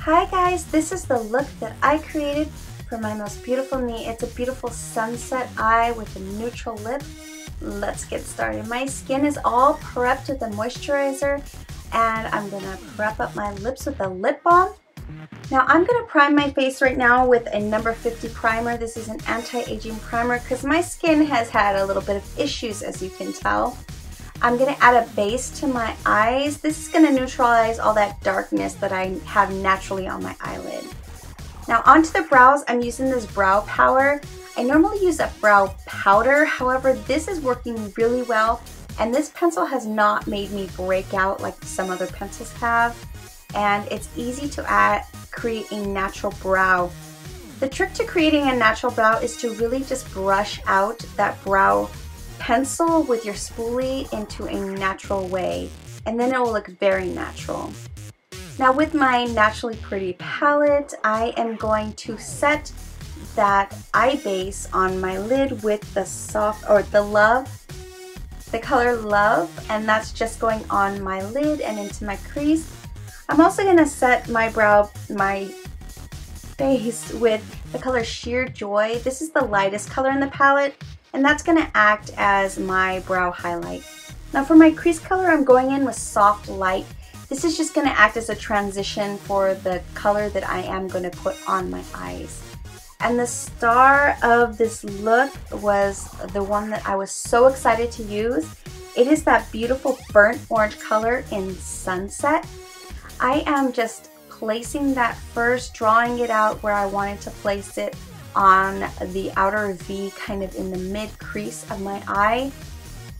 Hi guys, this is the look that I created for my most beautiful me. It's a beautiful sunset eye with a neutral lip. Let's get started. My skin is all prepped with a moisturizer and I'm gonna prep up my lips with a lip balm. Now I'm gonna prime my face right now with a number 50 primer. This is an anti-aging primer because my skin has had a little bit of issues, as you can tell. I'm going to add a base to my eyes. This is going to neutralize all that darkness that I have naturally on my eyelid. Now onto the brows, I'm using this brow powder. I normally use a brow powder, however this is working really well and this pencil has not made me break out like some other pencils have, and it's easy to create a natural brow. The trick to creating a natural brow is to really just brush out that brow pencil with your spoolie into a natural way, and then it will look very natural. Now with my Naturally Pretty palette, I am going to set that eye base on my lid with the the color Love, and that's just going on my lid and into my crease. I'm also going to set my base with the color Sheer Joy. This is the lightest color in the palette, and that's going to act as my brow highlight. Now for my crease color, I'm going in with Soft Light. This is just going to act as a transition for the color that I am going to put on my eyes. And the star of this look was the one that I was so excited to use. It is that beautiful burnt orange color in Sunset. I am just placing that first, drawing it out where I wanted to place it on the outer V, kind of in the mid crease of my eye,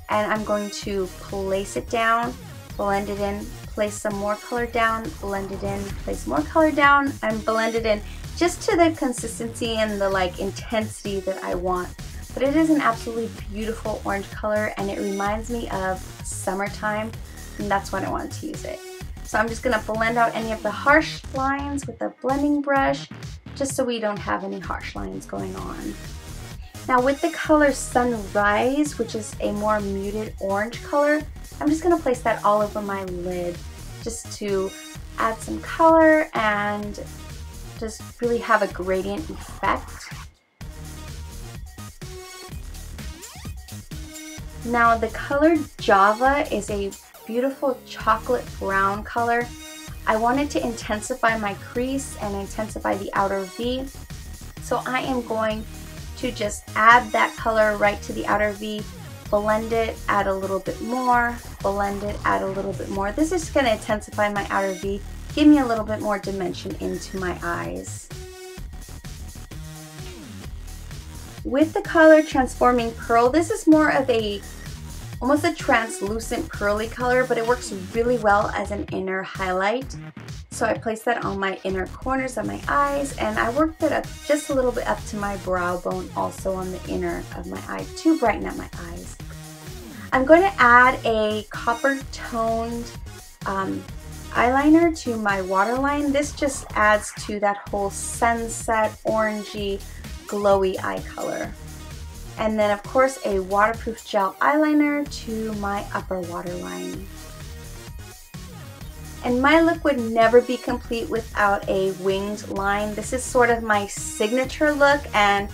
and I'm going to place it down, blend it in, place some more color down, blend it in, place more color down, and blend it in just to the consistency and the intensity that I want. But it is an absolutely beautiful orange color and it reminds me of summertime, and that's when I wanted to use it. So I'm just going to blend out any of the harsh lines with a blending brush, just so we don't have any harsh lines going on. Now with the color Sunrise, which is a more muted orange color, I'm just going to place that all over my lid just to add some color and just really have a gradient effect. Now the color Java is a beautiful chocolate brown color. I wanted to intensify my crease and intensify the outer V, so I am going to just add that color right to the outer V, blend it, add a little bit more, blend it, add a little bit more. This is going to intensify my outer V, give me a little bit more dimension into my eyes. With the color Transforming Pearl, this is more of almost a translucent pearly color, but it works really well as an inner highlight. So I placed that on my inner corners of my eyes, and I worked it up just a little bit up to my brow bone, also on the inner of my eye to brighten up my eyes. I'm going to add a copper toned eyeliner to my waterline. This just adds to that whole sunset orangey glowy eye color. And then of course a waterproof gel eyeliner to my upper waterline. And my look would never be complete without a winged line. This is sort of my signature look, and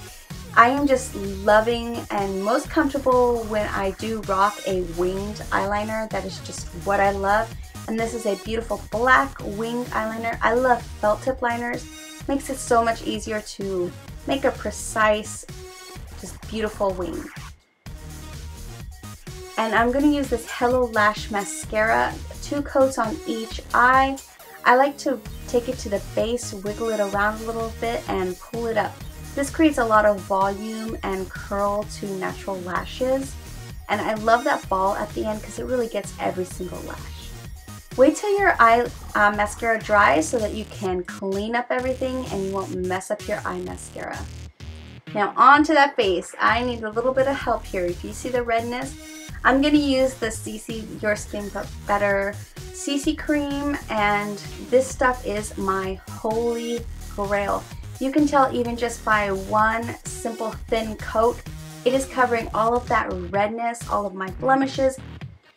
I am just loving and most comfortable when I do rock a winged eyeliner. That is just what I love. And this is a beautiful black winged eyeliner. I love felt tip liners. Makes it so much easier to make a precise, just beautiful wing. And I'm going to use this Hello Lash mascara, 2 coats on each eye. I like to take it to the base, wiggle it around a little bit, and pull it up. This creates a lot of volume and curl to natural lashes, and I love that ball at the end because it really gets every single lash. Wait till your eye mascara dries so that you can clean up everything and you won't mess up your eye mascara. Now onto that face. I need a little bit of help here. If you see the redness, I'm going to use the CC Your Skin Better CC cream, and this stuff is my holy grail. You can tell even just by one simple thin coat, it is covering all of that redness, all of my blemishes,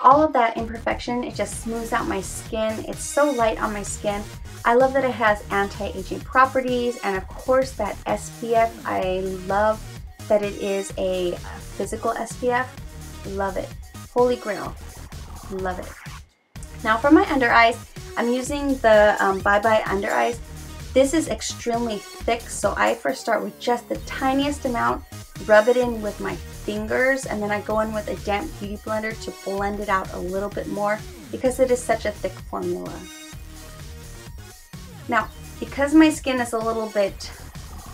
all of that imperfection, it just smooths out my skin. It's so light on my skin. I love that it has anti-aging properties, and of course that SPF. I love that it is a physical SPF. Love it. Holy grail. Love it. Now for my under eyes, I'm using the Bye Bye Under Eyes. This is extremely thick, so I first start with just the tiniest amount, rub it in with my fingers, and then I go in with a damp beauty blender to blend it out a little bit more because it is such a thick formula. Now, because my skin is a little bit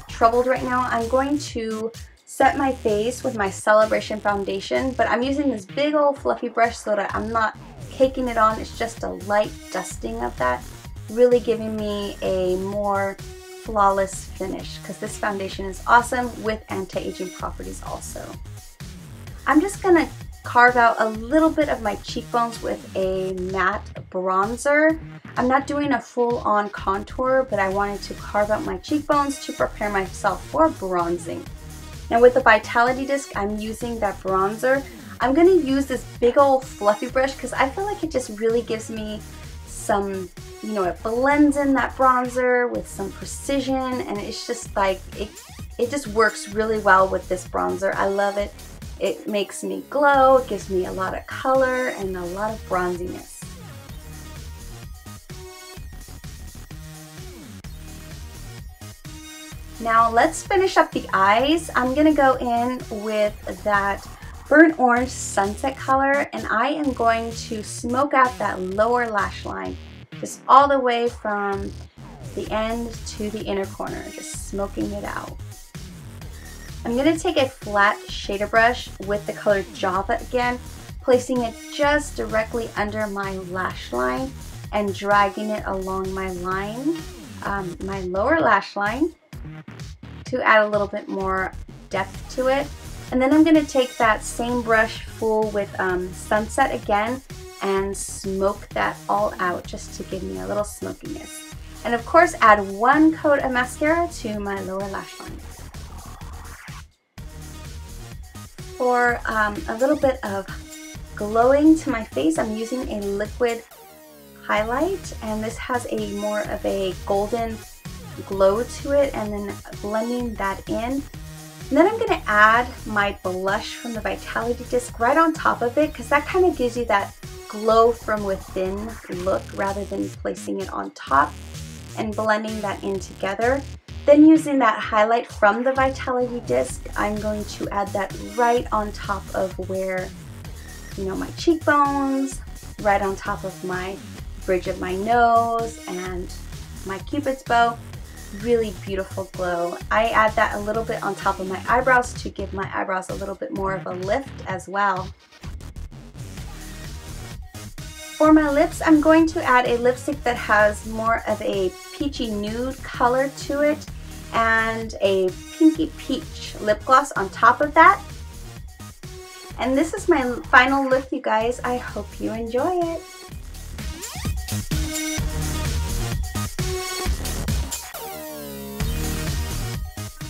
troubled right now, I'm going to set my face with my Celebration foundation, but I'm using this big old fluffy brush so that I'm not caking it on. It's just a light dusting of that, really giving me a more flawless finish because this foundation is awesome with anti-aging properties also. I'm just gonna carve out a little bit of my cheekbones with a matte bronzer. I'm not doing a full-on contour, but I wanted to carve out my cheekbones to prepare myself for bronzing. Now with the Vitality Disc, I'm using that bronzer. I'm going to use this big old fluffy brush because I feel like it just really gives me some, you know, it blends in that bronzer with some precision, and it's just like, it just works really well with this bronzer. I love it. It makes me glow, it gives me a lot of color and a lot of bronziness. Now let's finish up the eyes. I'm gonna go in with that burnt orange sunset color, and I am going to smoke out that lower lash line, just all the way from the end to the inner corner, just smoking it out. I'm gonna take a flat shader brush with the color Java again, placing it just directly under my lash line and dragging it along my line, my lower lash line, to add a little bit more depth to it. And then I'm going to take that same brush full with Sunset again and smoke that all out just to give me a little smokiness. And of course add one coat of mascara to my lower lash line. For a little bit of glowing to my face, I'm using a liquid highlight, and this has a more of a golden glow to it, and then blending that in. And then I'm going to add my blush from the Vitality Disc right on top of it, because that kind of gives you that glow from within look rather than placing it on top, and blending that in together. Then using that highlight from the Vitality Disc, I'm going to add that right on top of where, you know, my cheekbones, right on top of my bridge of my nose and my Cupid's bow. Really beautiful glow. I add that a little bit on top of my eyebrows to give my eyebrows a little bit more of a lift as well. For my lips, I'm going to add a lipstick that has more of a peachy nude color to it and a pinky peach lip gloss on top of that. And this is my final look, you guys. I hope you enjoy it.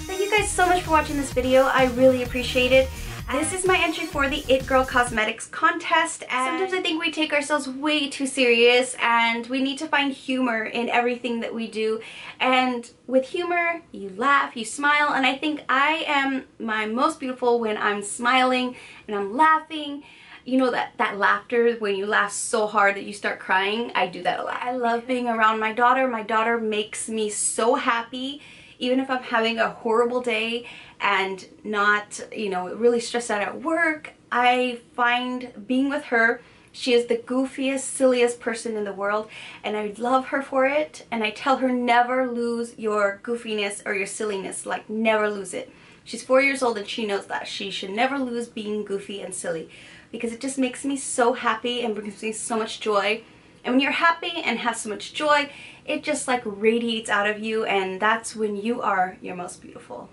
Thank you guys so much for watching this video. I really appreciate it. This is my entry for the It Girl Cosmetics contest, and sometimes I think we take ourselves way too serious and we need to find humor in everything that we do. And with humor, you laugh, you smile, and I think I am my most beautiful when I'm smiling and I'm laughing. You know, that laughter when you laugh so hard that you start crying. I do that a lot. I love being around my daughter. My daughter makes me so happy. Even if I'm having a horrible day and not, you know, really stressed out at work, I find being with her, she is the goofiest, silliest person in the world, and I love her for it. And I tell her, never lose your goofiness or your silliness, like never lose it. She's 4 years old and she knows that. She should never lose being goofy and silly, because it just makes me so happy and brings me so much joy. And when you're happy and have so much joy, it just like radiates out of you, and that's when you are your most beautiful.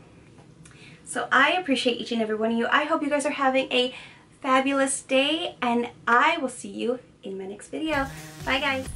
So I appreciate each and every one of you. I hope you guys are having a fabulous day, and I will see you in my next video. Bye guys.